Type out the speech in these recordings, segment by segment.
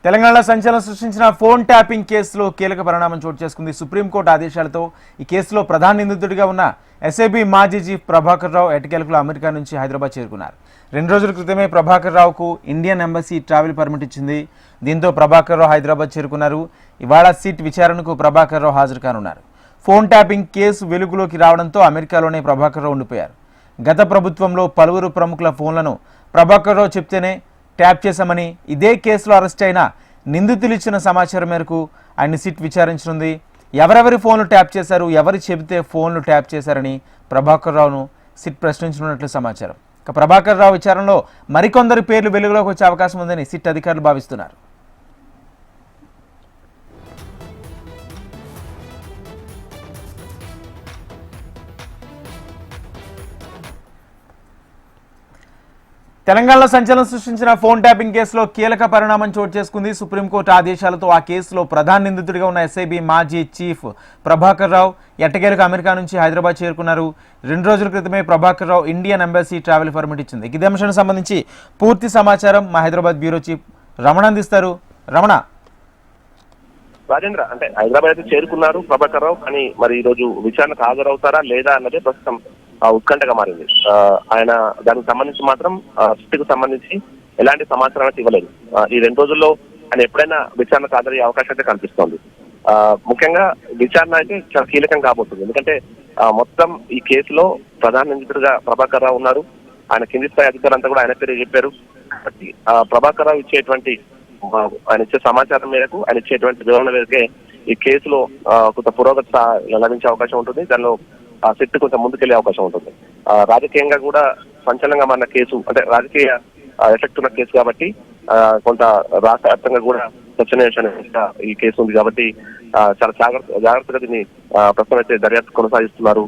తెలంగాణలో సంచలనం సృష్టించిన ఫోన్ ట్యాపింగ్ కేసులో కీలక పరిణామం చోటు చేసుకుంది. సుప్రీంకోర్టు ఆదేశాలతో ఈ కేసులో ప్రధాన నిందితుడిగా ఉన్న ఎస్ఐబి మాజీ చీఫ్ ప్రభాకర్ రావు ఎట్టకేలకు అమెరికా నుంచి హైదరాబాద్ చేరుకున్నారు. 2 రోజుల క్రితమే ప్రభాకర్ రావుకు ఇండియన్ ఎంబసీ ట్రావెల్ పర్మిట్ ఇచ్చింది. దీంతో ప్రభాకర్ రావు హైదరాబాద్ చేరుకున్నారు. ఇవాళ సిట్ విచారణకు ప్రభాకర్ రావు హాజరు కానున్నారు. ఫోన్ ట్యాపింగ్ కేసు వెలుగులోకి రావడంతో అమెరికాలోనే ప్రభాకర్ రావు ఉండిపోయారు. గత ప్రభుత్వంలో పలువురు ప్రముఖుల ఫోన్లను ప్రభాకర్ రావు చెప్తేనే ట్యాప్ చేశామని, ఇదే కేసులో అరెస్ట్ అయిన నిందితులు ఇచ్చిన సమాచారం మేరకు ఆయన సిట్ విచారించనుంది. ఎవరెవరి ఫోన్లు ట్యాప్ చేశారు, ఎవరు చెబితే ఫోన్లు ట్యాప్ చేశారని ప్రభాకర్ రావును సిట్ ప్రశ్నించనున్నట్లు సమాచారం. ఇక ప్రభాకర్ రావు విచారణలో మరికొందరు పేర్లు వెలుగులోకి వచ్చే అవకాశం ఉందని సిట్ అధికారులు భావిస్తున్నారు. తెలంగాణలో సంచలనం సృష్టించిన ఫోన్ ట్యాపింగ్ కేసులో కీలక పరిణామం చోటు చేసుకుంది. సుప్రీంకోర్టు ఆదేశాలతో ఆ కేసులో ప్రధాన నిందితుడిగా ఉన్న ఎస్ఐబి మాజీ చీఫ్ ప్రభాకర్ రావు ఎట్టకేలకు అమెరికా నుంచి హైదరాబాద్ చేరుకున్నారు. 2 రోజుల క్రితమే Prabhakar Rao Indian embassy travel permit ఇచ్చింది. ఇదే అంశానికి సంబంధించి పూర్తి సమాచారం మా హైదరాబాద్ బ్యూరో చీఫ్ రమణ అందిస్తారు. రమణ. రాజేంద్ర, అంటే హైదరాబాద్ అయితే చేరుకున్నారు ప్రభాకర్ రావు, కానీ మరి ఈ రోజు విచారణకు హాజరవుతారా లేదా అన్నదే ప్రస్తుతం ఉత్కంఠగా మారింది. ఆయన దానికి సంబంధించి మాత్రం సిట్కు సంబంధించి ఎలాంటి సమాచారం అయితే ఇవ్వలేదు. ఈ 2 రోజుల్లో ఆయన ఎప్పుడైనా విచారణకు హాజరయ్యే అవకాశం అయితే కనిపిస్తోంది. ముఖ్యంగా విచారణ అయితే చాలా కీలకం కాబోతుంది. ఎందుకంటే మొత్తం ఈ కేసులో ప్రధాన నిందితుడిగా ప్రభాకర్ రావు ఉన్నారు. ఆయన కింది స్థాయి అధికారులంతా కూడా ఆయన పేరు చెప్పారు. కాబట్టి ప్రభాకర్ రావు ఇచ్చేటువంటి ఆయన ఇచ్చే సమాచారం మేరకు, ఆయన ఇచ్చేటువంటి వివరణ మేరకే ఈ కేసులో కొంత పురోగతి లభించే అవకాశం ఉంటుంది. దానిలో సిట్ కొంచెం ముందుకెళ్లే అవకాశం ఉంటుంది. రాజకీయంగా కూడా సంచలనంగా మారిన కేసు, అంటే రాజకీయ ఎఫెక్ట్ ఉన్న కేసు కాబట్టి కొంత రాష్ట్ర వ్యాప్తంగా కూడా చర్చనీయాంశంగా ఈ కేసు ఉంది కాబట్టి చాలా జాగ్రత్తగా దీన్ని ప్రస్తుతం అయితే దర్యాప్తు కొనసాగిస్తున్నారు.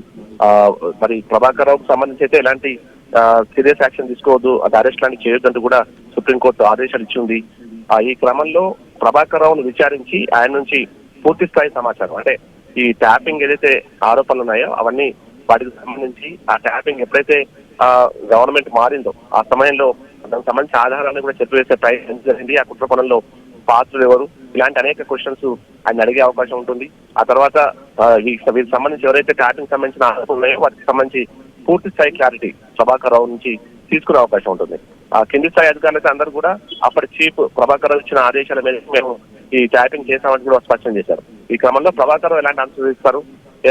మరి ప్రభాకర్ రావుకు సంబంధించి అయితే ఎలాంటి సీరియస్ యాక్షన్ తీసుకోవద్దు, అది అరెస్ట్ లాంటి చేయొద్దంటూ కూడా సుప్రీంకోర్టు ఆదేశాలు ఇచ్చింది. ఈ క్రమంలో ప్రభాకర్ రావును విచారించి ఆయన నుంచి పూర్తి స్థాయి సమాచారం, అంటే ఈ ట్యాపింగ్ ఏదైతే ఆరోపణలు ఉన్నాయో అవన్నీ వాటికి సంబంధించి, ఆ ట్యాపింగ్ ఎప్పుడైతే గవర్నమెంట్ మారిందో ఆ సమయంలో దానికి సంబంధించి ఆధారాలను కూడా చెప్పివేసే ప్రయత్నం జరిగింది. ఆ కుట్ర పనుల్లో పాత్రలు ఎవరు, ఇలాంటి అనేక క్వశ్చన్స్ ఆయన అడిగే అవకాశం ఉంటుంది. ఆ తర్వాత వీటికి సంబంధించి ఎవరైతే ట్యాపింగ్ సంబంధించిన ఆరోపణలు ఉన్నాయో వాటికి సంబంధించి పూర్తి స్థాయి క్లారిటీ ప్రభాకర్ రావు నుంచి తీసుకునే అవకాశం ఉంటుంది. ఆ కింది స్థాయి అధికారులైతే అందరూ కూడా అప్పటి చీఫ్ ప్రభాకర్ రావు ఇచ్చిన ఆదేశాల మేరకు మేము ఈ ట్యాపింగ్ చేశామని కూడా స్పష్టం చేశారు. ఈ క్రమంలో ప్రభాకర్ రావు ఎలాంటి ఆన్సర్ ఇస్తారు,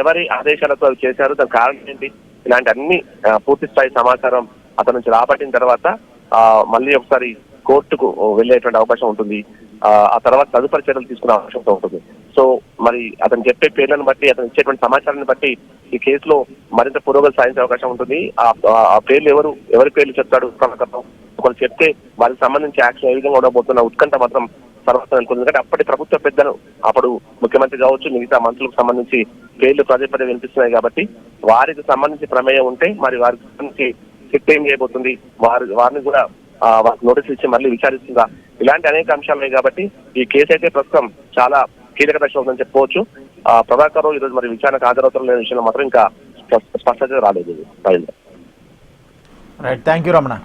ఎవరి ఆదేశాలతో అవి చేశారు, దాని కారణం ఏంటి, ఇలాంటి అన్ని పూర్తి స్థాయి సమాచారం అతని నుంచి రాబట్టిన తర్వాత మళ్ళీ ఒకసారి కోర్టుకు వెళ్లేటువంటి అవకాశం ఉంటుంది. ఆ తర్వాత తదుపరి చర్యలు తీసుకునే అవకాశం ఉంటుంది. సో మరి అతను చెప్పే పేర్లను బట్టి, అతను ఇచ్చేటువంటి సమాచారాన్ని బట్టి ఈ కేసులో మరింత పురోగతి సాధించే అవకాశం ఉంటుంది. ఆ పేర్లు ఎవరి పేర్లు చెప్తాడు ఒకరు చెప్తే వారికి సంబంధించి యాక్షన్ ఏ విధంగా ఉండబోతున్న ఉత్కంఠ మాత్రం సర్వస్వం అనుకుంది. ఎందుకంటే అప్పటి ప్రభుత్వ పెద్దలు, అప్పుడు ముఖ్యమంత్రి కావచ్చు, మిగతా మంత్రులకు సంబంధించి పేర్లు పదే వినిపిస్తున్నాయి కాబట్టి వారికి సంబంధించి ప్రమేయం ఉంటే మరి వారికి సంబంధించి సిట్ ఏం చేయబోతుంది, వారిని కూడా వారికి నోటీసులు ఇచ్చి మళ్ళీ విచారిస్తుందా, ఇలాంటి అనేక అంశాలు ఉన్నాయి. కాబట్టి ఈ కేసు అయితే ప్రస్తుతం చాలా కీలక దశ ఉందని చెప్పుకోవచ్చు. ప్రభాకర్ రావు ఈరోజు మరి విచారణకు హాజరవుతారు లేని విషయంలో మాత్రం ఇంకా స్పష్టత రాలేదు. Right, thank you Ramana.